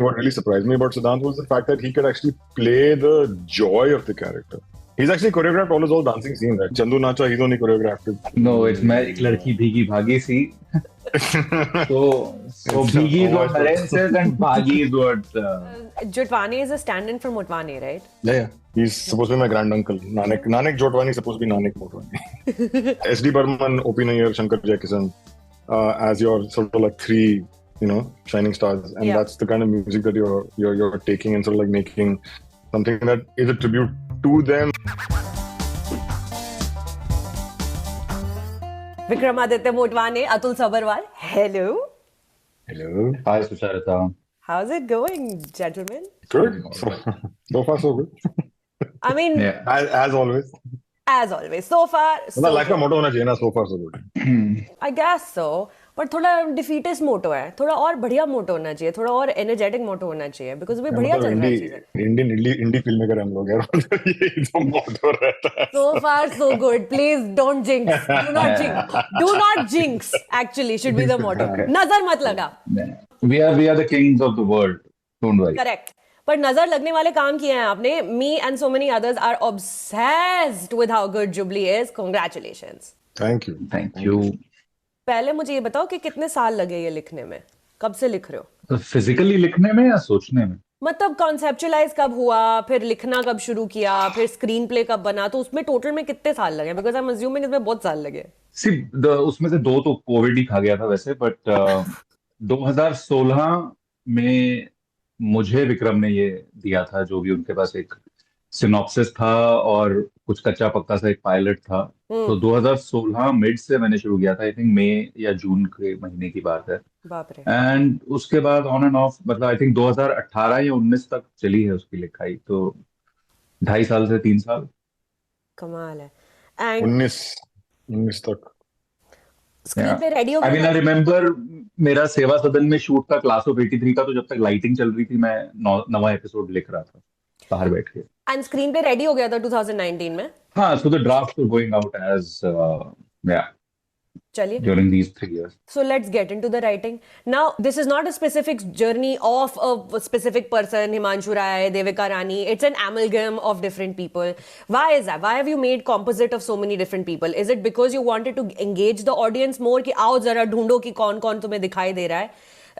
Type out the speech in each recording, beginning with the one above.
what really surprised me about Siddhant was the fact that he could actually play the joy of the character. He's actually choreographed all his dancing scenes, right? Chandu Nacha, he's only choreographed it. No, it's मैं एक लड़की भीगी भागी सी. So Bhigi is what Naren says and Bhagi is what... Jotwani is a stand-in for Motwani, right? Yeah. He's supposed to be my grand uncle. Nanak Jotwani is supposed to be Nanak Motwani. S.D. Burman, O.P. Nayyar, Shankar Jaikishan, as your sort of like three, shining stars. And that's the kind of music that you're taking and sort of like making something that is a tribute to them. Vikramaditya Motwani, Atul Sabharwal. Hello. Hello. Hi, Susharita. How's it going, gentlemen? Good. So far, so good. I mean, as always. As always. So far, so good. Life का motto होना चाहिए ना, so far, so good. I guess so. But थोड़ा defeatist motto है. थोड़ा और बढ़िया motto होना चाहिए. थोड़ा और energetic motto होना चाहिए. Because अभी बढ़िया चल रहा है चीजें. Indie film maker हम लोग यार. ये जो motto रहता है. So far, so good. Please don't jinx. Do not jinx. Do not jinx. Actually, should be the motto. नजर मत लगा. We are the kings of the world. Don't worry. Correct. पर नजर लगने वाले काम किए हैं आपने. Me and so many others are obsessed with how good Jubilee is. Congratulations. Thank you. Thank you. पहले मुझे ये बताओ कि कितने साल लगे ये लिखने में? कब से लिख रहे हो? फिजिकली लिखने में या सोचने में? मतलब कॉन्सेप्चुअलाइज कब हुआ, फिर लिखना कब शुरू किया, फिर स्क्रीन प्ले कब बना, तो उसमें टोटल में कितने साल लगे? बिकॉज आई एम अज्यूमिंग इसमें बहुत साल लगे. उसमें से 2 तो कोविड ही खा गया था वैसे, बट 2016 में मुझे विक्रम ने ये दिया था, जो भी उनके पास एक सिनॉप्सिस था और कुछ कच्चा पक्का सा एक पायलट था. तो 2016 मिड से मैंने शुरू किया था. आई थिंक मई या जून के महीने की बात है. बाप रे. एंड उसके बाद ऑन एंड ऑफ, मतलब आई थिंक 2018 या 19 तक चली है उसकी लिखाई. तो 2.5 साल से 3 साल. कमाल है. एंड 19 तक स्क्रीन पे रेडी हो गया. आई मीन आई रिमेम्बर मेरा सेवा सदन में शूट था क्लास ऑफ 83 का, तो जब तक लाइटिंग चल रही थी मैं 9वां एपिसोड लिख रहा था बाहर बैठ के. एंड स्क्रीन पे रेडी हो गया था 2019 में. हाँ, so the drafts were going out as चलिए, during these 3 years. So let's get into the writing. Now, this is not a specific journey of a specific person, Himanshu Rai, Devika Rani. It's an amalgam of different people. Why is that? Why have you made composite of so many different people? Is it because you wanted to engage the audience more कि आओ जरा ढूंढो कि कौन कौन तुम्हें दिखाई दे रहा है?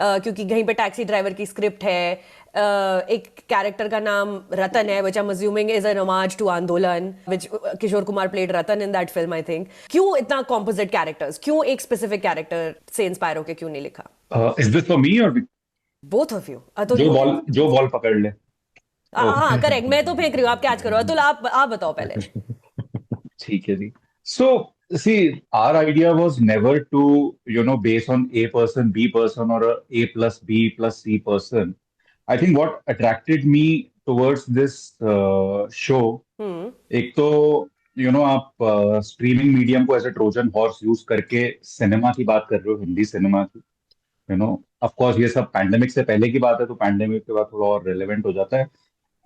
क्योंकि कहीं पे टैक्सी ड्राइवर की स्क्रिप्ट है, एक कैरेक्टर का नाम रतन है, which I'm assuming is an homage to आंदोलन, which Kishore Kumar played Ratan in that film, I think. क्यों इतना composite characters? क्यों एक specific character से इंस्पायर होके क्यों नहीं लिखा? Is this for me or both of you? जो बॉल पकड़ ले. हाँ, करेक्ट. मैं तो फेंक रही हूँ, आप कैच करो. अतुल, आप बताओ पहले. ठीक है जी. So, see, our idea was never to, base on A person, B person, or A plus B plus C person. I think what attracted me towards this show, एक तो, आप स्ट्रीमिंग मीडियम को as a Trojan horse use करके cinema की बात कर रहे हो, हिंदी सिनेमा की. ऑफ कोर्स ये सब पैंडेमिक से पहले की बात है, तो पैंडेमिक के बाद थोड़ा और रिलेवेंट हो जाता है.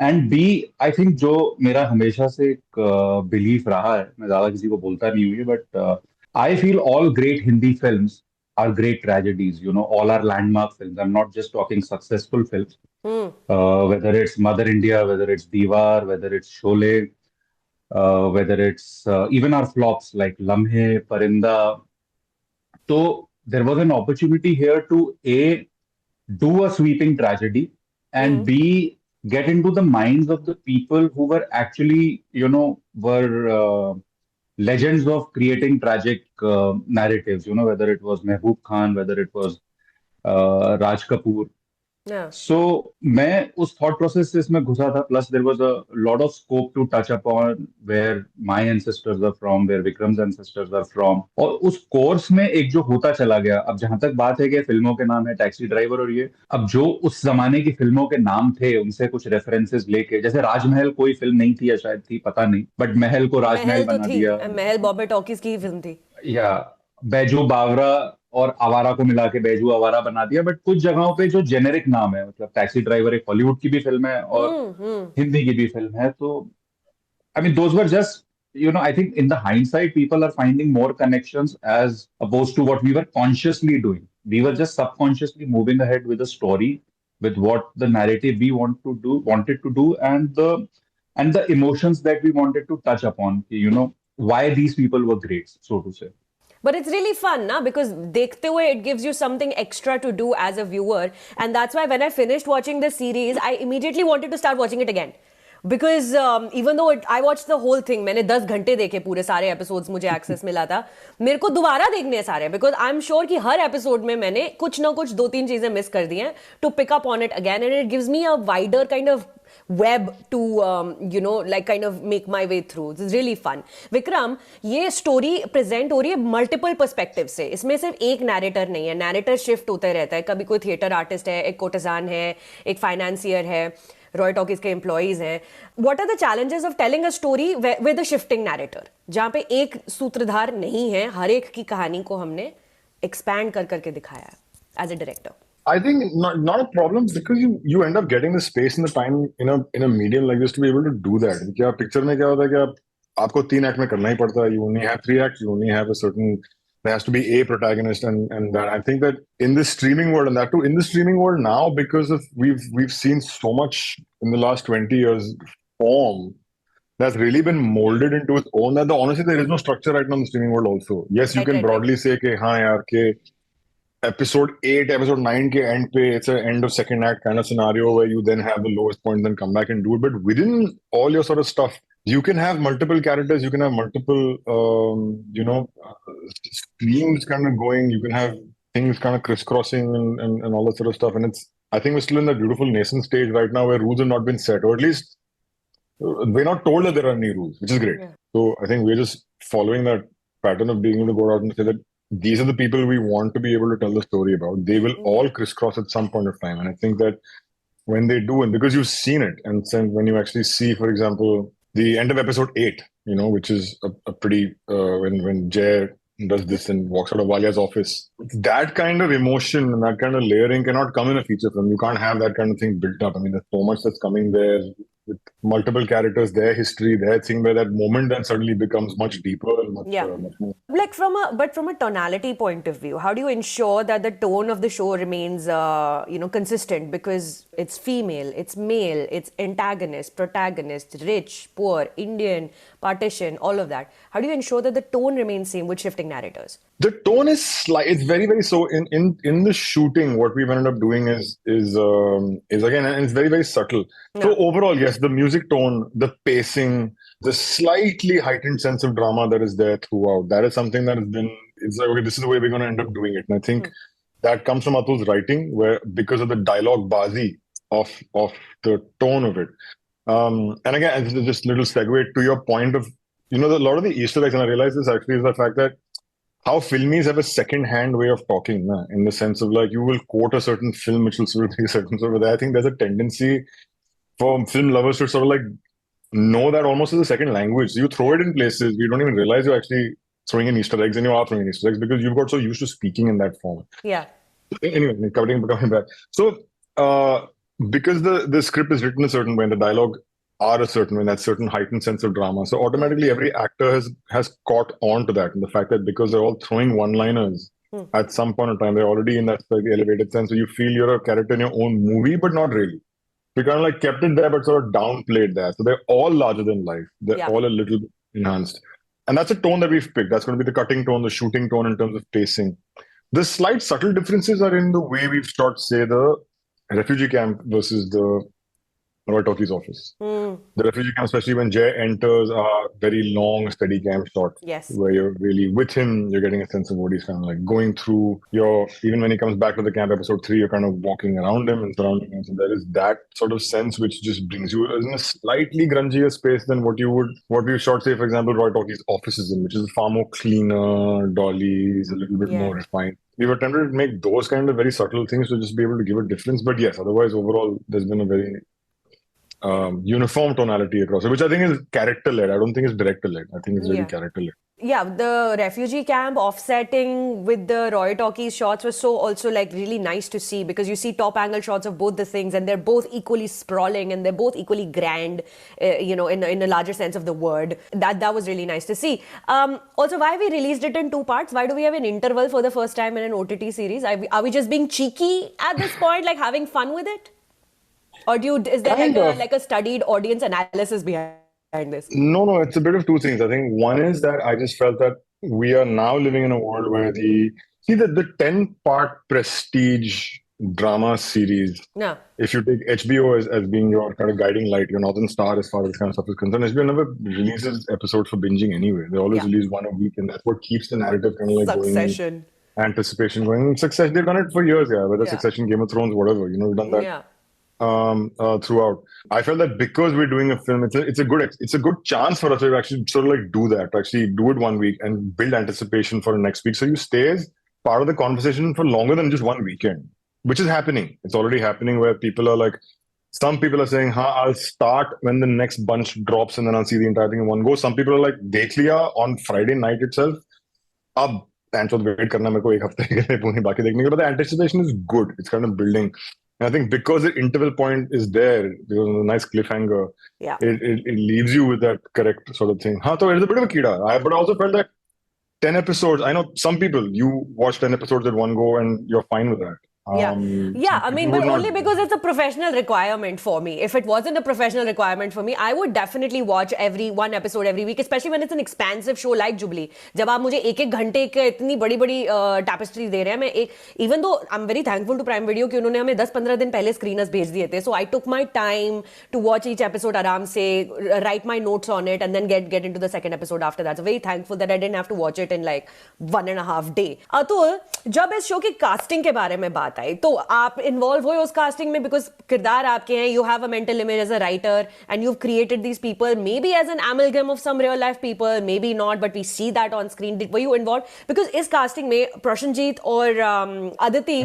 एंड बी, आई थिंक जो मेरा हमेशा से एक बिलीफ रहा है, मैं ज्यादा किसी को बोलता नहीं हूँ, but I feel all great Hindi films are great tragedies, all are landmark films. I'm not just talking successful films. Whether it's Mother India, whether it's Diwar, whether it's Sholay, whether it's even our flops like Lamhe, Parinda. So there was an opportunity here to A, do a sweeping tragedy, and B, get into the minds of the people who were actually, were legends of creating tragic narratives, whether it was Mehboob Khan, whether it was Raj Kapoor. Yeah. So मैं उस thought process से इसमें घुसा था. Plus there was a lot of scope to touch upon where my ancestors are from, where Vikram's ancestors are from. और उस course में एक जो होता चला गया, अब जहां तक बात है कि फिल्मों के नाम है टैक्सी ड्राइवर और ये, अब जो उस जमाने की फिल्मों के नाम थे उनसे कुछ रेफरेंसेस लेके, जैसे राजमहल कोई फिल्म नहीं थी या शायद थी, पता नहीं, बट महल को राजमहल बना दिया. महल बॉबी टॉकीज की फिल्म थी. या बैजू बावरा और आवारा को मिला के बैजू आवारा बना दिया. बट कुछ जगहों पे जो जेनेरिक नाम है, मतलब टैक्सी ड्राइवर एक हॉलीवुड की भी फिल्म है और हिंदी की भी फिल्म है. तो I mean those were just, I think in the hindsight people are finding more connections as opposed to what we were consciously doing. We were just subconsciously moving ahead with a story with what the narrative we wanted to do, and the emotions that we wanted to touch upon. Why these people were great, so to say. But it's really fun, na? Because dekhte hue, it gives you something extra to do as a viewer. And that's why when I finished watching the series, I immediately wanted to start watching it again. Because even though I watched the whole thing, मैंने 10 घंटे देखे पूरे सारे episodes मुझे access मिला था, मेरे को दोबारा देखने हैं सारे, बिकॉज आई एम श्योर कि हर एपिसोड में मैंने कुछ ना कुछ 2-3 चीजें मिस कर दी हैं to pick up on it again, and it gives me a wider kind of web to like kind of make my way through. This is really fun. Vikram, ये story present हो रही है multiple perspectives से. इसमें सिर्फ एक narrator नहीं है. Narrator shift होते रहता है. कभी कोई theater artist है, एक courtesan है, एक financier है, Roy Talkies के employees हैं. What are the challenges of telling a story with a shifting narrator? जहाँ पे एक सूत्रधार नहीं है, हर एक की कहानी को हमने expand कर करके दिखाया है as a director. I think not a problem because you end up getting the space and the time in a medium like this to be able to do that. क्या picture में क्या होता है कि आपको 3 act में करना ही पड़ता है. You only have 3 acts. You only have a certain. There has to be a protagonist and that. I think that in this streaming world and that too in the streaming world now, because of we've seen so much in the last 20 years form that's really been molded into its own. That honestly there is no structure right now in the streaming world also. Yes, you can broadly say कि हाँ यार के episode 8, episode 9 ke end pe, it's an end of second act kind of scenario where you then have the lowest point, then come back and do it. But within all your sort of stuff, you can have multiple characters, you can have multiple, streams kind of going, you can have things kind of crisscrossing and all that sort of stuff. And I think we're still in that beautiful nascent stage right now where rules have not been set, or at least we're not told that there are any rules, which is great. Yeah. So I think we're just following that pattern of being able to go out and say that these are the people we want to be able to tell the story about. They will all crisscross at some point of time. And I think that when they do, and because you've seen it, and when you actually see, for example, the end of episode 8, which is a pretty, when Jay does this and walks out of Walia's office, that kind of emotion and that kind of layering cannot come in a feature film. You can't have that kind of thing built up. I mean, there's so much that's coming there with multiple characters, their history, their thing, where that moment then suddenly becomes much deeper and much more. Like from a tonality point of view, how do you ensure that the tone of the show remains, consistent? Because it's female, it's male, it's antagonist, protagonist, rich, poor, Indian, partition, all of that. How do you ensure that the tone remains same with shifting narrators? The tone is it's very, very so in the shooting. What we've ended up doing is again, and it's very, very subtle. No. So overall, yes, the music tone, the pacing, the slightly heightened sense of drama that is there throughout. That is something that has been. It's like, okay, this is the way we're going to end up doing it, and I think that comes from Atul's writing, where because of the dialogue bazi of the tone of it. And again, just a little segue to your point of a lot of the Easter eggs, and I realize this actually is the fact that how filmies have a second-hand way of talking, in the sense of like you will quote a certain film which will sort of be a certain sort of. I think there's a tendency for film lovers to sort of like know that almost as a second language. So you throw it in places you don't even realize you're actually throwing in Easter eggs, and you are throwing in Easter eggs because you've got so used to speaking in that form. Yeah. Anyway, coming back. So because the script is written a certain way and the dialogue are a certain way, that certain heightened sense of drama. So automatically every actor has caught on to that. And the fact that because they're all throwing one-liners at some point in time, they're already in that slightly elevated sense. So you feel you're a character in your own movie, but not really. We kind of like kept it there, but sort of downplayed that. So they're all larger than life. They're all a little bit enhanced. And that's a tone that we've picked. That's going to be the cutting tone, the shooting tone in terms of pacing. The slight subtle differences are in the way we've shot, say, the refugee camp versus the Roy Talkies office. The refugee camp, especially when Jay enters, are very long, steady cam shots. Yes. Where you're really with him, you're getting a sense of what he's kind of like going through. Even when he comes back to the camp, episode 3, you're kind of walking around him and surrounding him. So there is that sort of sense which just brings you in a slightly grungier space than what we shot, say, for example, Roy Talkies office is in, which is far more cleaner, dollies, a little bit more refined. We were tempted to make those kind of very subtle things to just be able to give a difference. But yes, otherwise, overall, there's been a very uniform tonality across it, which I think is character-led. I don't think it's director-led. I think it's really character-led. Yeah, the refugee camp offsetting with the Roy Talkies shots was so also like really nice to see, because you see top angle shots of both the things and they're both equally sprawling and they're both equally grand, in a larger sense of the word. That was really nice to see. Also, why we released it in 2 parts? Why do we have an interval for the first time in an OTT series? Are we just being cheeky at this point, like having fun with it? Or is there Kind of. like a studied audience analysis behind this? No, it's a bit of two things. I think one is that I just felt that we are now living in a world where the 10-part prestige drama series, No. if you take HBO as being your kind of guiding light, your Northern Star as far as this kind of stuff is concerned, HBO never releases episodes for binging anyway. They always Yeah. release one a week, and that's what keeps the narrative kind of like going, Succession. anticipation going. Succession, they've done it for years, yeah. Whether Yeah. Succession, Game of Thrones, whatever, we've done that. Yeah. Throughout. I felt that because we're doing a film, it's a good chance for us to actually sort of like do that, to actually do it one week and build anticipation for the next week. So you stay as part of the conversation for longer than just one weekend, which is happening. It's already happening where people are like, some people are saying, I'll start when the next bunch drops and then I'll see the entire thing in one go. Some people are like, dekh liya on Friday night itself. Ab wait karna mere ko ek hafte ke liye puni baki dekhne ke, but the anticipation is good. It's kind of building. And I think because the interval point is there, because of a nice cliffhanger, Yeah. it leaves you with that correct sort of thing. So it's a bit of a kida. But I also felt that 10 episodes, I know some people, you watch 10 episodes at one go and you're fine with that. Yeah, I mean, but only because it's a professional requirement for me. If it wasn't a professional requirement for me, I would definitely watch one episode every week, especially when it's an expansive show like Jubilee. जब आप मुझे एक घंटे के इतनी बड़ी tapestry दे रहे हैं, मैं even though I'm very thankful to Prime Video कि उन्होंने हमें 10-15 दिन पहले screeners भेज दिए थे, so I took my time to watch each episode आराम से, write my notes on it, and then get into the second episode after that. So very thankful that I didn't have to watch it in like 1.5 days. Atul, जब इस show की casting के बारे में बात आई, तो आप इन्वॉल्व हुए उस कास्टिंग में बिकॉज किरदार आपके हैं, you have a mental image as a writer and you created these people may be as an amalgam of some real life people, maybe not, but we see that on screen. Were you involved? Because इस casting में Prashanjit और अदिति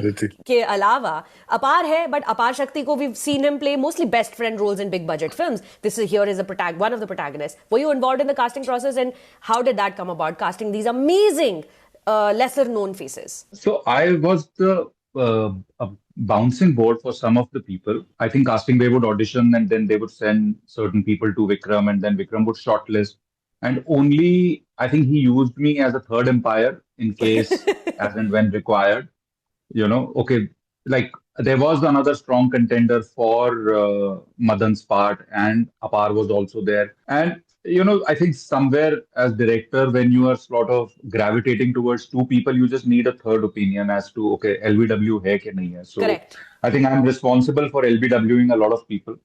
के अलावा अपार है, but अपार शक्ति को we've seen him play mostly best friend roles in big budget films. This is here is one of the protagonists. Were you involved in the casting process, and how did that come about, casting these amazing lesser known faces? So I was the a bouncing board for some of the people. I think casting, they would audition and then they would send certain people to Vikram, and then Vikram would shortlist. And only I think he used me as a third umpire in case, as and when required. Okay, like there was another strong contender for Madan's part, and Apar was also there. And I think somewhere as director, when you are sort of gravitating towards two people, you just need a third opinion as to, okay, LBW hai ki nahi hai. So correct. I think I'm responsible for LBWing a lot of people.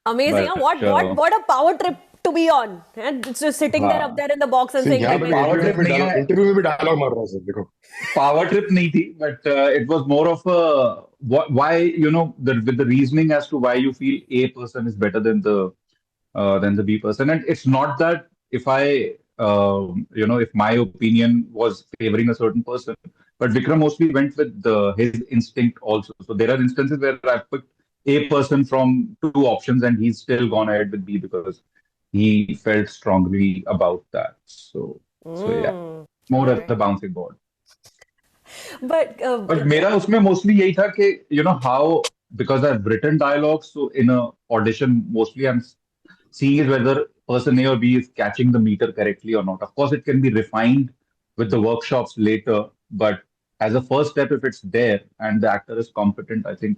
Amazing. But, what a power trip to be on. And it's just sitting there up there in the box and saying, interview में भी dialogue मार रहा है, देखो. Power trip nahi thi, but it was more of a why, with the reasoning as to why you feel A person is better than the B person. And it's not that if if my opinion was favoring a certain person, but Vikram mostly went with his instinct also. So there are instances where I picked A person from two options and he's still gone ahead with B because he felt strongly about that. So yeah, more at the bouncing board. But मेरा उसमें mostly यही था कि how, because I've written dialogues, so in a audition mostly I'm seeing is whether person A or B is catching the meter correctly or not. Of course, it can be refined with the workshops later, but as a first step, if it's there and the actor is competent, I think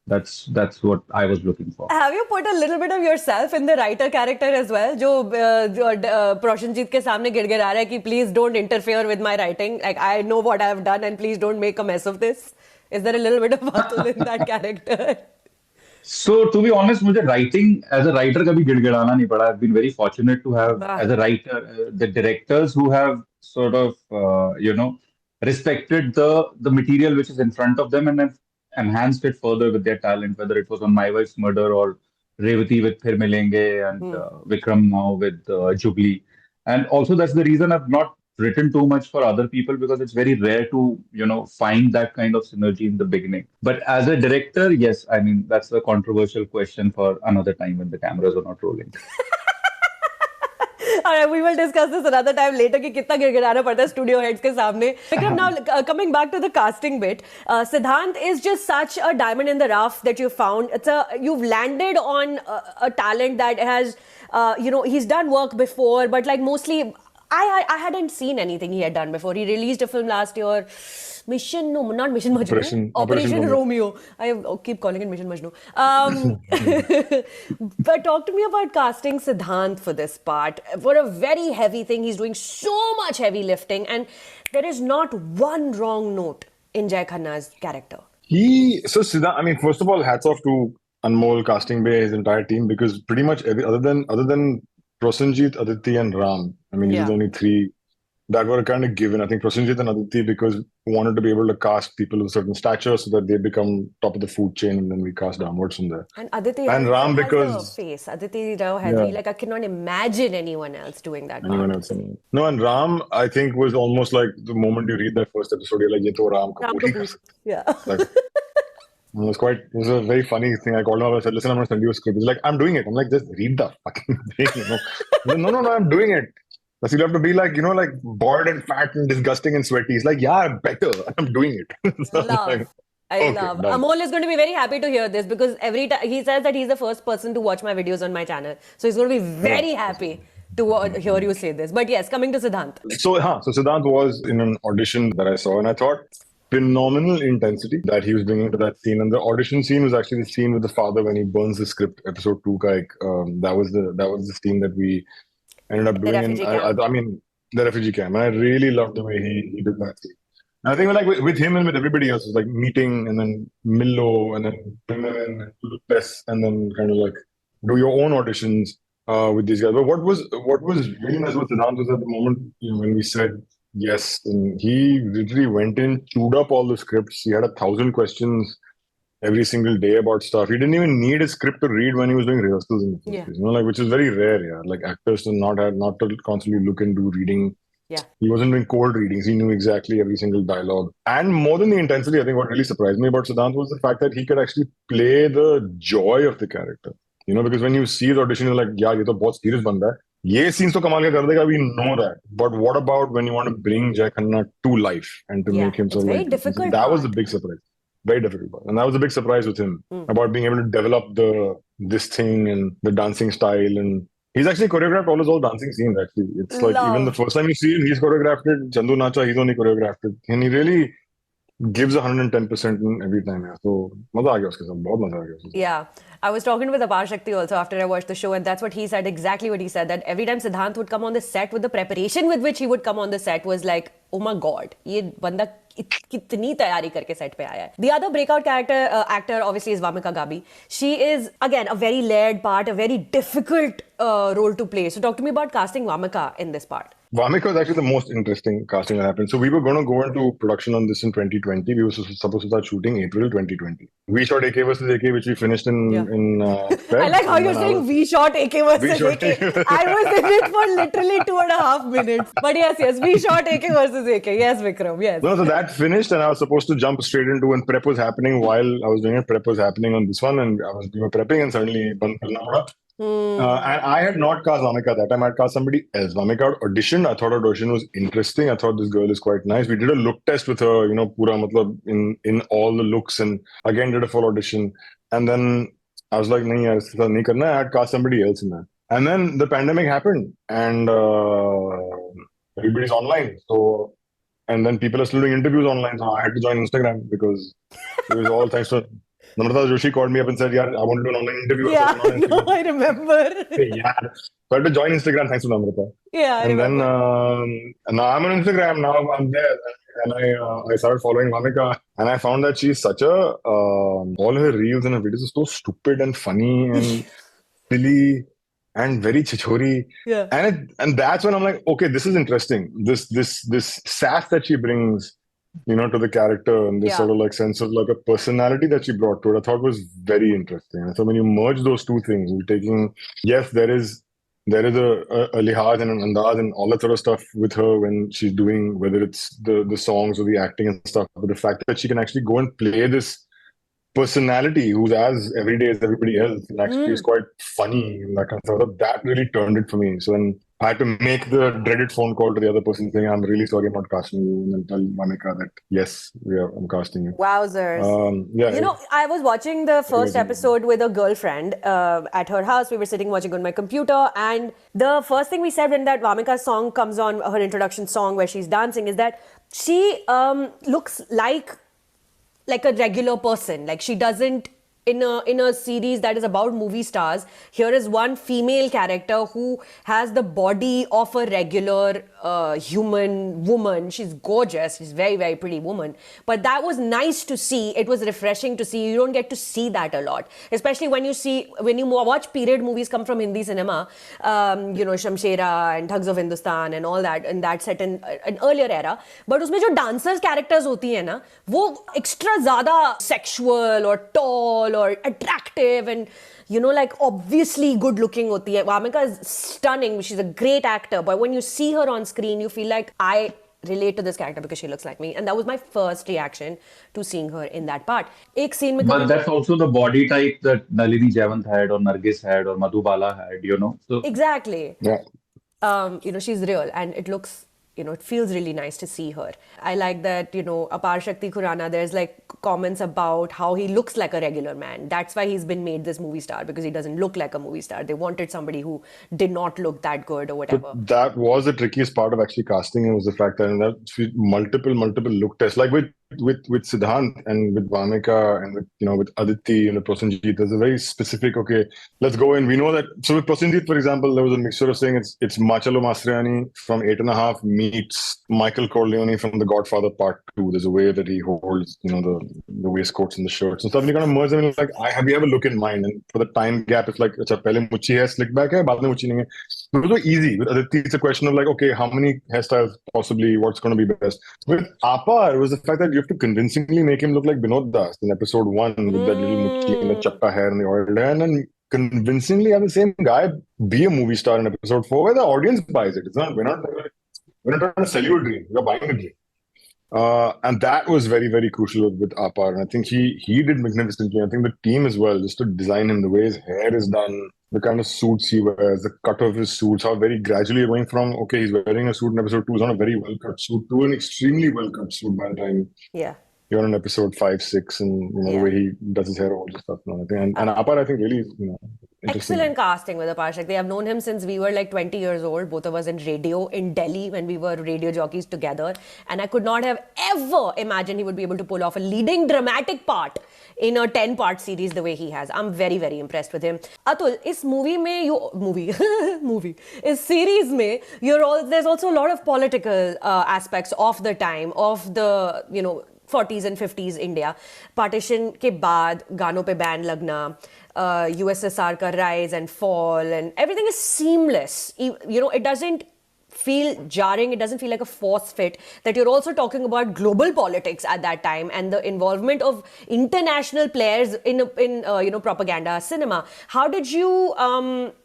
that's what I was looking for. Have you put a little bit of yourself in the writer character as well? जो Prashanjit के सामने गिड़गिड़ा रहा है कि please don't interfere with my writing. Like I know what I have done and please don't make a mess of this. Is there a little bit of Atul in that character? So to be honest, मुझे writing as a writer कभी गिड़गिड़ाना नहीं पड़ा. I've been very fortunate to have as a writer the directors who have sort of respected the material which is in front of them and have enhanced it further with their talent, whether it was on My Wife's Murder or Revati with Phir Milenge and Vikram now with Jubilee. And also that's the reason I've not written too much for other people, because it's very rare to, find that kind of synergy in the beginning. But as a director, yes, I mean, that's a controversial question for another time when the cameras are not rolling. All right, we will discuss this another time later कि कितना गिड़गिड़ाना पड़ता है studio heads के सामने. Vikram, now coming back to the casting bit, Siddhant is just such a diamond in the rough that you found. You've landed on a talent that has, he's done work before, but like mostly I hadn't seen anything he had done before. He released a film last year, not Mission Majnu, Operation Romeo. I keep calling it Mission Majnu. But talk to me about casting Siddhant for this part. For a very heavy thing, he's doing so much heavy lifting, and there is not one wrong note in Jai Khanna's character. Siddhant, I mean, first of all, hats off to Anmol, Casting Bay, his entire team, because pretty much other than Prosenjit, Aditi, and Ram, I mean, these are the only three that were kind of given. I think Prosenjit and Aditi, because we wanted to be able to cast people of a certain stature so that they become top of the food chain, and then we cast downwards from there. And Aditi and Ram, because the face. Aditi Rao has like, I cannot imagine anyone else doing that. No, and Ram, I think, was almost like the moment you read that first episode, you're like, "Ye to Ram Kapoor." Yeah. Like, it was a very funny thing. I called him up and said, "Listen, I'm going to send you a script." He's like, "I'm doing it." I'm like, "Just read the fucking thing, you know." No, I'm doing it. So you have to be like, like bored and fat and disgusting and sweaty. He's like, "Yeah, better. I'm doing it." So love. I love. Done. Amol is going to be very happy to hear this, because every time he says that he's the first person to watch my videos on my channel. So he's going to be very happy to hear you say this. But yes, coming to Siddhant. So Siddhant was in an audition that I saw, and I thought phenomenal intensity that he was bringing to that scene. And the audition scene was actually the scene with the father when he burns the script, episode 2. That was the scene that we ended up doing. I mean, the refugee camp. And I really loved the way he did that scene. And I think like with him and with everybody else, it was like meeting and then Millo and then bring them in and do the tests and then kind of like do your own auditions with these guys. But what was really nice with Siddhant was at the moment when we said yes, and he literally went in, chewed up all the scripts. He had 1,000 questions every single day about stuff. He didn't even need a script to read when he was doing rehearsals in the first place, like, which is very rare. Yeah, like actors to not to constantly look into reading. Yeah, he wasn't doing cold readings. He knew exactly every single dialogue. And more than the intensity, I think what really surprised me about Siddhant was the fact that he could actually play the joy of the character. Because when you see the audition, you're like, yeah, ये तो बहुत serious बंदा है. ये scenes तो कमाल के कर देगा. We know that. But what about when you want to bring Jai Khanna to life and to make him so very difficult. That was a big surprise. Very difficult. And that was a big surprise with him about being able to develop this thing and the dancing style. And he's actually choreographed all dancing scenes, actually. It's like even the first time you see him, he's choreographed it. Chandu Nacha, he's only choreographed it. And he really gives 110% in every time. Yeah. So, maza aa gaya uske saath. Bahut maza aa gaya uske saath. Yeah. I was talking with Apar Shakti also after I watched the show, and that's what he said, exactly what he said, that every time Siddhant would come on the set, with the preparation with which he would come on the set was like, oh my God, ye banda kitni tayari karke set pe aaya hai. The other breakout actor obviously is Vamika Gabi. She is, again, a very layered part, a very difficult role to play. So talk to me about casting Vamika in this part. Vamika was actually the most interesting casting that happened. So we were going to go into production on this in 2020. We were supposed to start shooting April 2020. We shot AK versus AK, which we finished in Feb. I like how you're saying we shot AK versus AK. I was in it for literally 2.5 minutes. But yes, we shot AK versus AK. Yes, Vikram, yes. No, so that finished, and I was supposed to jump straight into when prep was happening. While I was doing it, prep was happening on this one, and we were prepping, and suddenly band karna pada. And I had not cast Vamika that time. I had cast somebody else. Vamika auditioned. I thought her audition was interesting. I thought this girl is quite nice. We did a look test with her, pura matlab in all the looks, and again did a full audition. And then I was like, nahi yaar, iska nahi karna. I had cast somebody else in that. And then the pandemic happened, and everybody's online. So, and then people are still doing interviews online. So I had to join Instagram because it was all thanks to Namrata Joshi called me up and said, "Yeah, I want to do an online interview." Yeah, no, I remember. Yeah, so I had to join Instagram thanks to Namrata. Yeah, and then now I'm on Instagram. Now I'm there, and I started following Vamika, and I found that she's such a all her reels and her videos are so stupid and funny and silly and very chichori. Yeah, and that's when I'm like, okay, this is interesting. This sass that she brings, to the character, and this sort of like sense of like a personality that she brought to it, I thought was very interesting. And so when you merge those two things, you're taking, yes, there is a lihaz and an andaz and all that sort of stuff with her when she's doing, whether it's the songs or the acting and stuff, but the fact that she can actually go and play this personality who's as everyday as everybody else and actually is quite funny and that kind of stuff, that really turned it for me. So then I had to make the dreaded phone call to the other person saying, I'm really sorry I'm not casting you. And then tell Monica that, yes, I'm casting you. Wowzers. Yeah. You know, I was watching the first episode with a girlfriend at her house. We were sitting watching on my computer, and the first thing we said when that Vamika song comes on, her introduction song where she's dancing, is that she looks like a regular person. Like, she doesn't, in a series that is about movie stars, here is one female character who has the body of a regular human woman. She's gorgeous. She's very, very pretty woman. But that was nice to see. It was refreshing to see. You don't get to see that a lot, especially when you watch period movies come from Hindi cinema, you know, Shamshera and Thugs of Hindustan and all that, and that set in an earlier era. But उसमें जो dancers characters होती है ना, वो extra ज़्यादा sexual or tall or attractive and, you know, like, obviously good looking hoti hai. Vamika is stunning. She's a great actor. But when you see her on screen, you feel like, I relate to this character because she looks like me. And that was my first reaction to seeing her in that part. Ek scene mein But that's also the body type that Nalini Jayawant had, or Nargis had, or Madhubala had, you know. So exactly. Yeah. You know, she's real, and it looks, you know, it feels really nice to see her. I like that, you know, Apar Shakti Khurana, there's like comments about how he looks like a regular man. That's why he's been made this movie star, because he doesn't look like a movie star. They wanted somebody who did not look that good or whatever. But that was the trickiest part of actually casting him, was the fact that multiple look tests. Like with Siddhant and with Vamika and with, you know, with Aditi and with Prosenjit, there's a very specific, okay, let's go in. We know that. So with Prosenjit, for example, there was a mixture of saying it's Machalo Masriani from 8.5 meets Michael Corleone from The Godfather Part 2. There's a way that he holds, you know, the waistcoats and the shirts and stuff. And you're going to merge them in, like, we have a look in mind. And for the time gap, it's like, acha, pehle muchi hai, slick back hai, baad mein muchi nahi hai. So it was so easy. With Aditi, it's a question of like, okay, how many hairstyles possibly, what's going to be best. With Apar, it was the fact that you have to convincingly make him look like Binod Das in episode 1 with that little muchi and the chatta hair and the oiled hair, and then convincingly have the same guy be a movie star in episode 4 where the audience buys it. We're not trying to sell you a dream. We're buying a dream. And that was very, very crucial with Apar. And I think he did magnificently. I think the team as well, just to design him, the way his hair is done, the kind of suits he wears, the cut of his suits, how very gradually you're going from, okay, he's wearing a suit in episode 2, it's not a very well-cut suit, to an extremely well-cut suit by the time you're on episode 5, 6, and, you know, the way he does his hair, all this stuff. And Apar, I think, really, you know, excellent casting with Apar Shakti. I've known him since we were like 20 years old, both of us in radio in Delhi when we were radio jockeys together. And I could not have ever imagined he would be able to pull off a leading dramatic part in a 10-part series the way he has. I'm very, very impressed with him. Atul, is is series mein, there's also a lot of political aspects of the time, of the, you know, 40s and 50s India. Partition के बाद गानों पे ban लगना, USSR का rise and fall, and everything is seamless. You know, it doesn't feel jarring. It doesn't feel like a force fit that you're also talking about global politics at that time and the involvement of international players in you know, propaganda cinema. How did you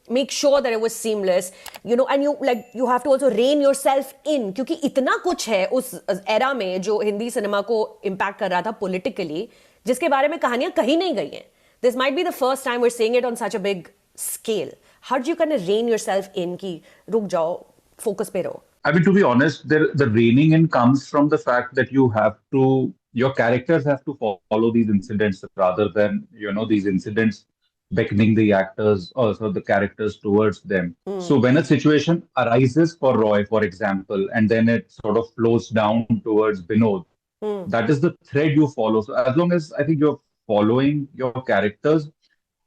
make sure that it was seamless, you know, and you have to also rein yourself in, क्योंकि इतना कुछ है उस era में जो Hindi cinema को impact कर रहा था politically, जिसके बारे में कहानियां कहीं नहीं गई हैं. This might be the first time we're seeing it on such a big scale. How did you kind of rein yourself in कि रुक जाओ, focus पे रहो? I mean, to be honest, the reining in comes from the fact that your characters have to follow these incidents rather than, you know, these incidents beckoning the actors, also the characters towards them. So when a situation arises for Roy, for example, and then it sort of flows down towards Binod, that is the thread you follow. So as long as I think you're following your characters,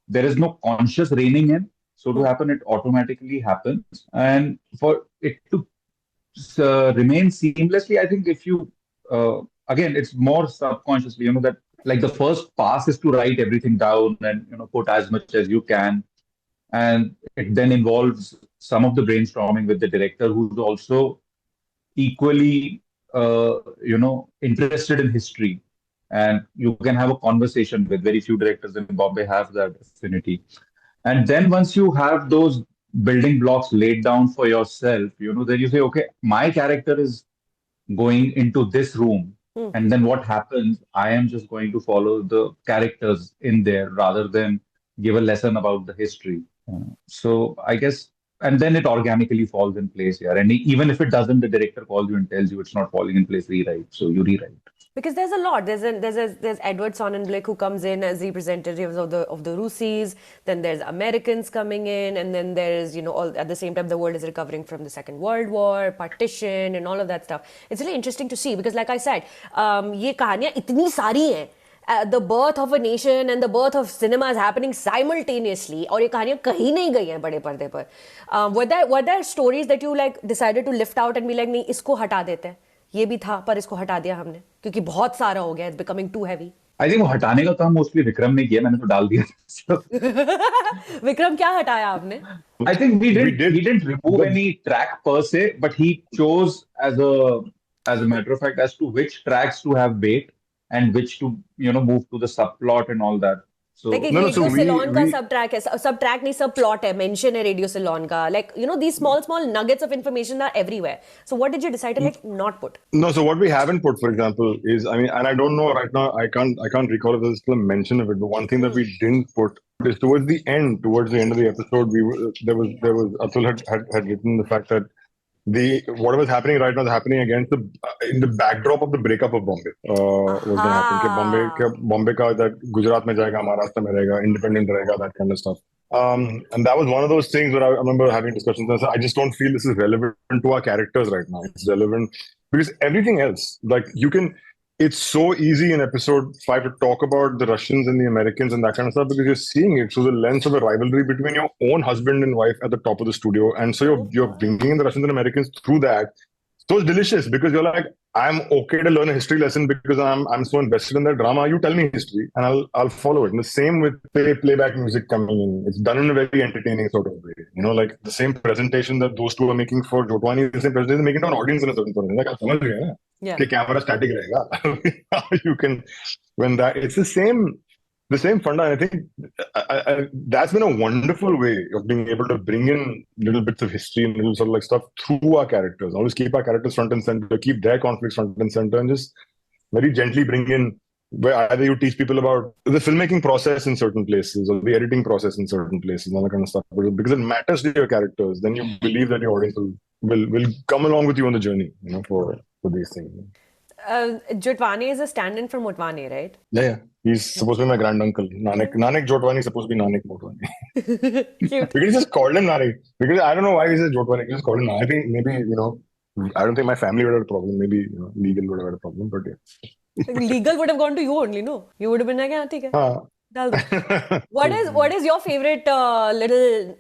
there is no conscious reining in. So to happen, it automatically happens. And for it to remain seamlessly, I think if you, again, it's more subconsciously, you know, that like the first pass is to write everything down and, you know, put as much as you can. And it then involves some of the brainstorming with the director, who's also equally, you know, interested in history. And you can have a conversation with. Very few directors in Bombay have that affinity. And then once you have those building blocks laid down for yourself, you know, then you say, okay, my character is going into this room. And then what happens, I am just going to follow the characters in there rather than give a lesson about the history. So I guess and then it organically falls in place. Yeah, and even if it doesn't, the director calls you and tells you it's not falling in place. Rewrite. So you rewrite. Because there's a lot. There's Edward Sonnenblick who comes in as representatives of the Rusis. Then there's Americans coming in, and then there's all at the same time the world is recovering from the Second World War, partition, and all of that stuff. It's really interesting to see because, like I said, ये कहानियाँ इतनी सारी हैं. The birth of a nation and the birth of cinema is happening simultaneously. और ये कहानियाँ कहीं नहीं गई हैं बड़े पर्दे पर. Were there stories that you like decided to lift out and be like नहीं इसको हटा देते हैं? ये भी था पर इसको हटा दिया हमने क्योंकि बहुत सारा हो गया. It's becoming too heavy. I think वो हटाने का काम मोस्टली विक्रम ने किया. मैंने तो डाल दिया. So, विक्रम क्या हटाया आपने? I think we didn't remove any track per se, but he chose as a matter of fact as to which tracks to have bait and which to move to the subplot and all that. So Like No, no, radio so Ceylon का we- सब track है, सब track नहीं सब plot है, mention है radio Ceylon का. Like these small nuggets of information are everywhere. So what did you decide to like not put? No, so what we haven't put, for example, is and I don't know right now. I can't recall if there's still a mention of it. But one thing that we didn't put is towards the end of the episode, there was Atul had written the fact that whatever is happening right now is happening against in the backdrop of the breakup of Bombay. Was going to happen. कि Bombay का that Gujarat में जाएगा, Maharashtra में रहेगा, independent रहेगा, that kind of stuff. And that was one of those things where I remember having discussions. And I said, I just don't feel this is relevant to our characters right now. It's relevant because everything else, like it's so easy in episode 5 to talk about the Russians and the Americans and that kind of stuff because you're seeing it through the lens of a rivalry between your own husband and wife at the top of the studio. And so you're bringing in the Russians and Americans through that. So it's delicious because you're like, I'm okay to learn a history lesson because I'm so invested in that drama. You tell me history and I'll follow it. And the same with playback music coming in. It's done in a very entertaining sort of way. Like the same presentation that those two are making for Jotwani, the same presentation they're making to an audience in a certain point. Like, समझ रहे हैं? Yeah. The camera static रहेगा. You can it's the same funda. And I think that's been a wonderful way of being able to bring in little bits of history and little sort of like stuff through our characters. Always keep our characters front and center, keep their conflicts front and center, and just very gently bring in where either you teach people about the filmmaking process in certain places or the editing process in certain places, and all that kind of stuff. Because it matters to your characters, then you believe that your audience will come along with you on the journey, for these things. Jotwani is a stand-in for Motwani, right? Yeah. He's supposed to be my granduncle. Nanak Jotwani is supposed to be Nanak Motwani. Cute. Because he just called him Nanak. Because I don't know why he says Jotwani. He just called him Nanak. I think maybe, I don't think my family would have a problem. Maybe, legal would have had a problem. But yeah. Legal would have gone to you only, no? You would have been like, yeah, ठीक है. हाँ. डाल दो. What is your favorite little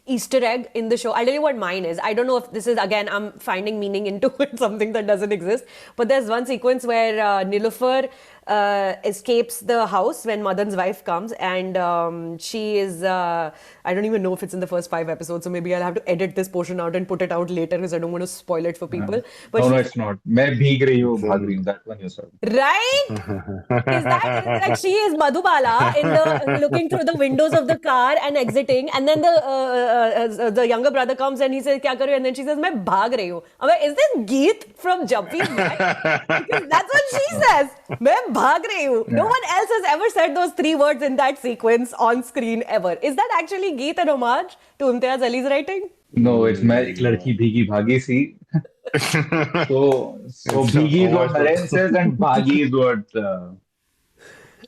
Easter egg in the show? I'll tell you what mine is. I don't know if this is, again, I'm finding meaning into it, something that doesn't exist. But there's one sequence where Niloufar escapes the house when Madan's wife comes, and she is, I don't even know if it's in the first 5 episodes, so maybe I'll have to edit this portion out and put it out later because I don't want to spoil it for people. But no, it's not. मैं भीग रही हूँ, भाग रही हूँ. That one you said. Right? Is that like she is Madhubala looking through the windows of the car and exiting, and then the younger brother comes and he says, "क्या कर रही हो?" And then she says, "मैं भाग रही हूँ." I'm like, is this Geet from Jab We Met? Because that's what she says. मैं भाग रही हूँ. No one else has ever said those 3 words in that sequence on screen ever. Is that actually Geet an homage to Imtiaz Ali's writing? No, it's मैं एक लड़की भीगी भागी सी. So भीगी is what Naren says and भागी is what.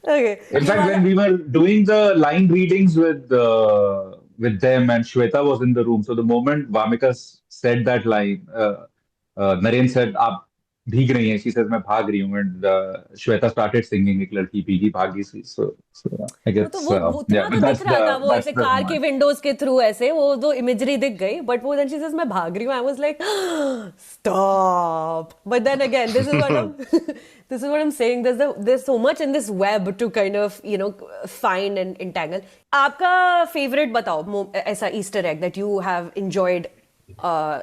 Okay. In fact, when we were doing the line readings with them and Shweta was in the room, so the moment Vamika said that line, Naren said, "आप भीग रही हैं." She says, "मैं भाग रही हूँ." And Shweta started singing एक लड़की भीगी भागी सी. So I guess तो वो उतना तो दिख रहा था वो ऐसे कार के विंडोज के थ्रू ऐसे वो तो इमेजरी दिख गई but वो then she says मैं भाग रही हूँ. I was like stop. But then again this is what I'm saying. There's so much in this web to kind of find and entangle. आपका favorite बताओ ऐसा Easter egg that you have enjoyed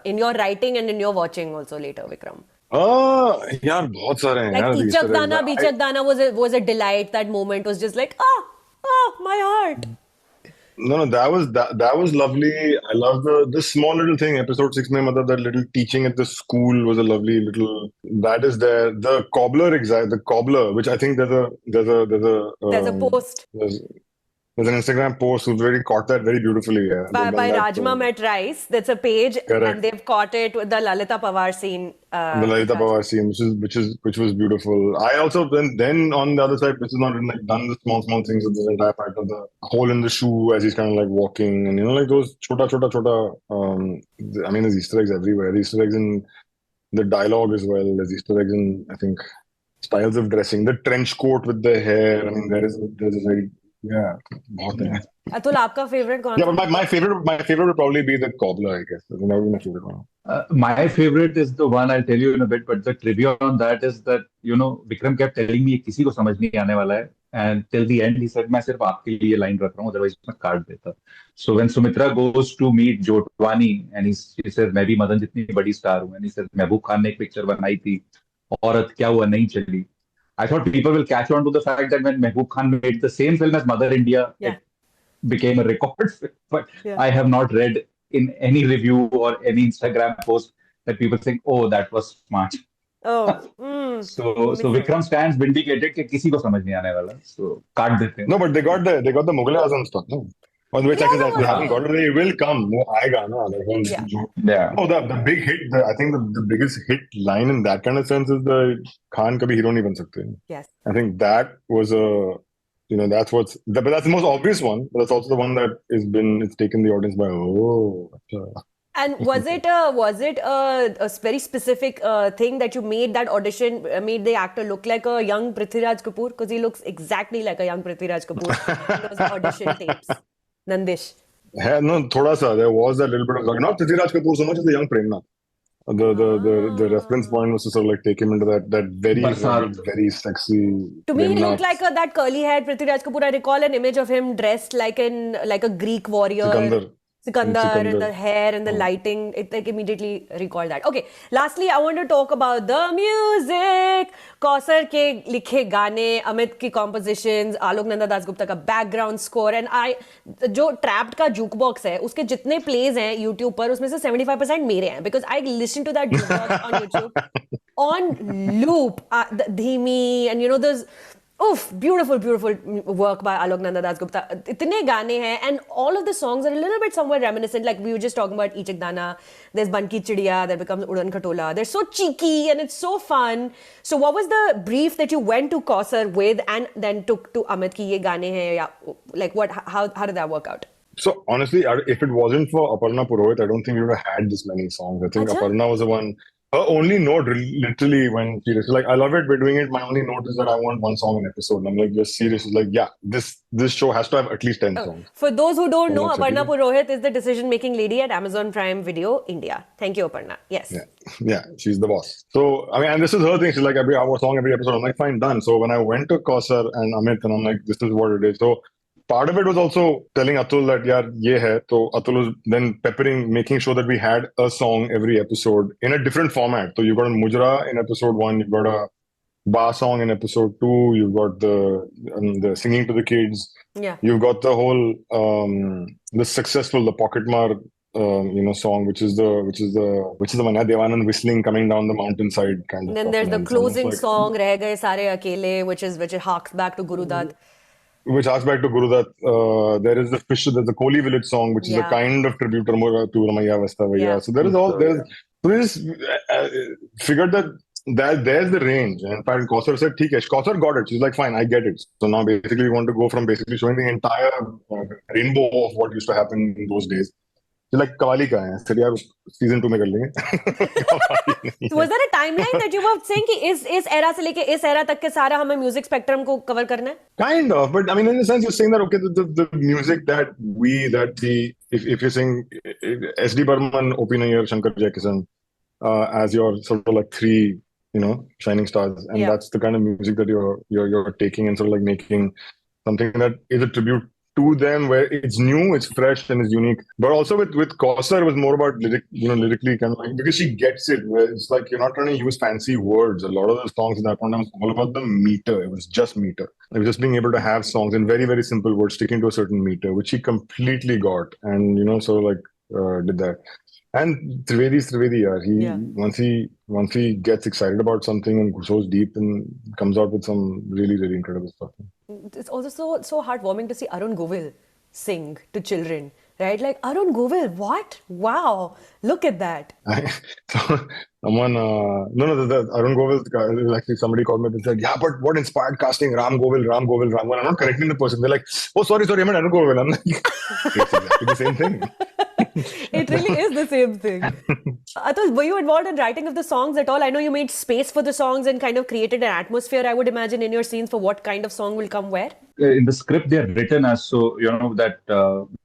in your writing and in your watching also later, Vikram. यार बहुत सारे हैं Like यार. Ichak Dana, Bichak Dana was a delight. That moment was just like my heart. No, that was lovely. I love the small little thing. Episode 6 mein, that little teaching at the school was a lovely little. That is there. The cobbler, which I think there's a There's a post. There's an Instagram post who really caught that very beautifully. Yeah. by, They've by done that. Rajma Met Rice. That's a page, Correct. and they've caught it with the Lalita Pawar scene. The Lalita Pawar scene, which was beautiful. I also then on the other side, which is not like done the small things with this entire part of the hole in the shoe as he's kind of like walking, and like those chota. I mean, there's Easter eggs everywhere. There's Easter eggs in the dialogue as well. There's Easter eggs in, I think, styles of dressing, the trench coat with the hair. I mean, there's a very बहुत है. Atul, आपका favorite कौन? Yeah, but my favorite would probably be the cobbler, I guess. That would be my favorite one. My favorite is the one I'll tell you in a bit, but the trivia on that is that, Vikram kept telling me किसी को समझ नहीं आने वाला है, and till the end he said मैं सिर्फ आपके लिए line रख रहा हूँ, otherwise मैं काट देता. So when Sumitra goes to meet Jotwani and he says मैं भी मदन जितनी बड़ी star हूँ, and he says Mehboob Khan ने एक picture बनाई थी, औरत क्या हुआ नहीं चली. I thought people will catch on to the fact that when Mehboob Khan made the same film as Mother India, it became a record film. But I have not read in any review or any Instagram post that people think, oh, that was smart. Oh. So Vikram stands vindicated कि किसी को समझ नहीं आने वाला. So काट देते हैं. No, but they got the Mughal Azam stuff, no? On which I they haven't got it. They will come. वो आएगा ना. Oh, the big hit. I think the biggest hit line in that kind of sense is the Khan कभी hero नहीं बन सकते. Yes. I think that was but that's the most obvious one. But that's also the one that it's taken the audience by And was it a very specific thing that you made that audition made the actor look like a young Prithviraj Kapoor, because he looks exactly like a young Prithviraj Kapoor in those audition tapes? Nandish. No, thoda sa. There was a little bit of not Prithviraj Kapoor so much as the young Premnath. The reference point was to sort of like take him into that very sexy. To me, he looked like that curly-haired Prithviraj Kapoor. I recall an image of him dressed like a Greek warrior. Sikandar and the hair and the lighting, it like immediately recalled that. Okay, lastly, I want to talk about the music. Kausar ke likhe gaane, Amit ki compositions, Alok Nanda Dasgupta ka background score, and जो Trapped का jukebox है, उसके जितने plays हैं YouTube पर, उसमें से 75% मेरे हैं, because I listen to that jukebox on YouTube on loop, the Dhimi, and those. Oof, beautiful work by Alok Nanda Dasgupta. Itne gaane hain, and all of the songs are a little bit somewhat reminiscent. Like we were just talking about Ichak Dana. There's Banki Chidiya that becomes Udan Khatola. They're so cheeky and it's so fun. So what was the brief that you went to Kausar with and then took to Amit ki ye gaane hain? Like how did that work out? So honestly, if it wasn't for Aparna Purohit, I don't think we would have had this many songs. I think Aparna was the one. Her only note, literally, when she was like, I love it, we're doing it. My only note is that I want one song an episode. And I'm like, you're serious? She's like, yeah, this show has to have at least 10 songs. For those who don't know, Aparna Purohit is the decision-making lady at Amazon Prime Video India. Thank you, Aparna. Yes. Yeah, she's the boss. So, I mean, and this is her thing. She's like, every hour song, every episode. I'm like, fine, done. So when I went to Kausar and Amit, and I'm like, this is what it is. So part of it was also telling Atul that, yaar, ye hai. So Atul was then making sure that we had a song every episode in a different format. So you've got a Mujra in episode 1, you've got a Ba song in episode 2, you've got the singing to the kids. Yeah. You've got the whole the Pocket Mar song, which is the one Devanand whistling coming down the mountainside kind of. Then there's the closing song, Reh Gaye Sare Akele, which harks back to Guru Dutt. Which harks back to Guru Dutt. There is there's the Kohli Village song, which is a kind of tribute to Ramaiya Vastavaiya. So there is so we just figured that there's the range. And in fact, Kausar said, "Theek hai." Kausar got it. She's like, fine, I get it. So now basically we want to go from basically showing the entire rainbow of what used to happen in those days. She's like, Kawali ka hai. I said, yeah, season 2 mein kar lenge. So was there a timeline that you were saying कि इस era से लेके इस era तक के सारा हमें music spectrum को cover करना है? Kind of, but I mean, in a sense, you're saying that okay, the music that if you're saying S.D. Burman, O.P. Nayyar, Shankar Jaikishan as your sort of like 3 shining stars, and that's the kind of music that you're taking and sort of like making something that is a tribute to them, where it's new, it's fresh, and it's unique. But also with Kausar, it was more about lyrically kind of like, because she gets it, where it's like you're not trying to use fancy words. A lot of the songs in that one was all about the meter. It was just meter. It was just being able to have songs in very, very simple words, sticking to a certain meter, which she completely got, and sort of like did that. And Trivedi, once he gets excited about something and goes deep and comes out with some really, really incredible stuff. It's also so heartwarming to see Arun Govil sing to children, right? Like, Arun Govil, what? Wow, look at that. So someone, the Arun Govil guy, actually somebody called me and said, yeah, but what inspired casting Ram Govil, Ram Govil, Ram Govil? I'm not correcting the person. They're like, oh, sorry, I meant Arun Govil. I'm like, it's exactly the same thing. It really is the same thing. Atul, were you involved in writing of the songs at all? I know you made space for the songs and kind of created an atmosphere, I would imagine, in your scenes for what kind of song will come where. In the script, they're written as so, that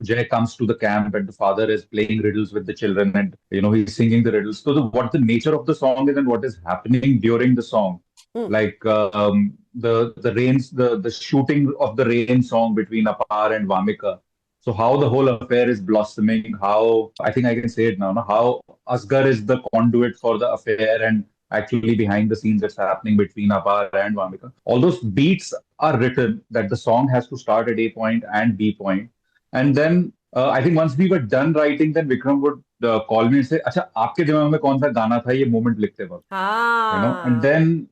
Jay comes to the camp and the father is playing riddles with the children and, he's singing the riddles. So, what the nature of the song is and what is happening during the song. Like the rains, the shooting of the rain song between Apar and Vamika. So how the whole affair is blossoming, how I think I can say it now, no? How Asghar is the conduit for the affair and actually behind the scenes it's happening between Apar and Vamika. All those beats are written that the song has to start at A point and B point. And then I think once we were done writing, then Vikram would call me and say, "Acha, आपके दिमाग में कौन सा गाना था ये moment लिखते वक्त?" And then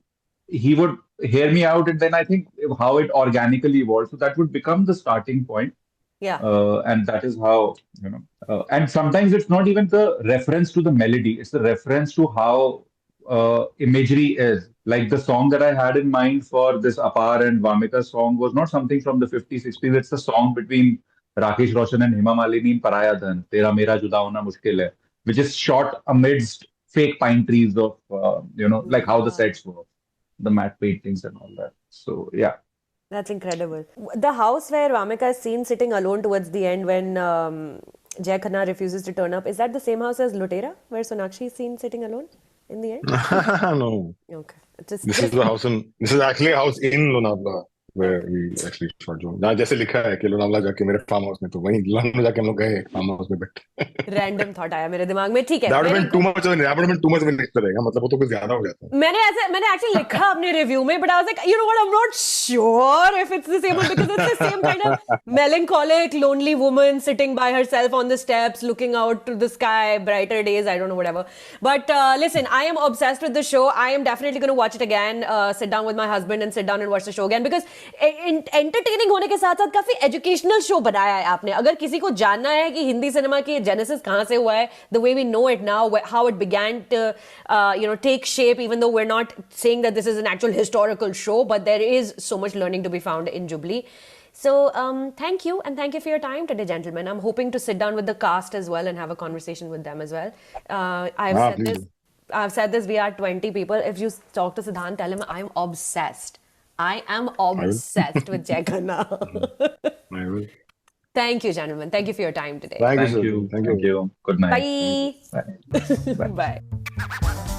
he would hear me out, and then I think how it organically evolved. So that would become the starting point. Yeah. And that is how, and sometimes it's not even the reference to the melody, it's the reference to how imagery is. Like the song that I had in mind for this Apar and Vamika song was not something from the 50s, 60s. It's the song between Rakesh Roshan and Hema Malini in Paraya Dhan, Tera Mera Juda Hona Mushkil Hai, which is shot amidst fake pine trees of, like how the sets were, the matte paintings and all that. So, yeah. That's incredible. The house where Vamika is seen sitting alone towards the end when Jay Khanna refuses to turn up, is that the same house as Lutera, where Sonakshi is seen sitting alone in the end? No. Okay. This is actually a house in Lonavala where we actually shot जो जहाँ जैसे लिखा है कि लोनावला जाके मेरे farm house में तो वहीं लोनावला जाके हम लोग गए फार्म हाउस में बैठे Random thought आया मेरे दिमाग में, ठीक है. That would have been too much of an extra रहेगा, मतलब वो तो कुछ ज्यादा हो जाता है. मैंने actually लिखा अपने review में, but I was like, you know what, I'm not sure if it's the same one because it's the same kind of melancholic, lonely woman sitting by herself on the steps, looking out to the sky, brighter days, I don't know, whatever. But listen, I am obsessed with the show. I am definitely going to watch it again, sit down with my husband and sit down and watch the show again because entertaining होने के साथ साथ काफी educational show बनाया है आपने. अगर किसी को जानना है कि हिंदी सिनेमा की genesis कहाँ से हुआ है, the way we know it now, how it began to take shape, even though we're not saying that this is an actual historical show, but there is so much learning to be found in Jubilee. So thank you, and thank you for your time today, gentlemen. I'm hoping to sit down with the cast as well and have a conversation with them as well. I've said this, we are 20 people. If you talk to Siddhant, tell him I'm obsessed. I am obsessed with Jay Khanna. I will. Thank you, gentlemen. Thank you for your time today. Thank you. Thank you. Good night. Bye. Bye. Bye.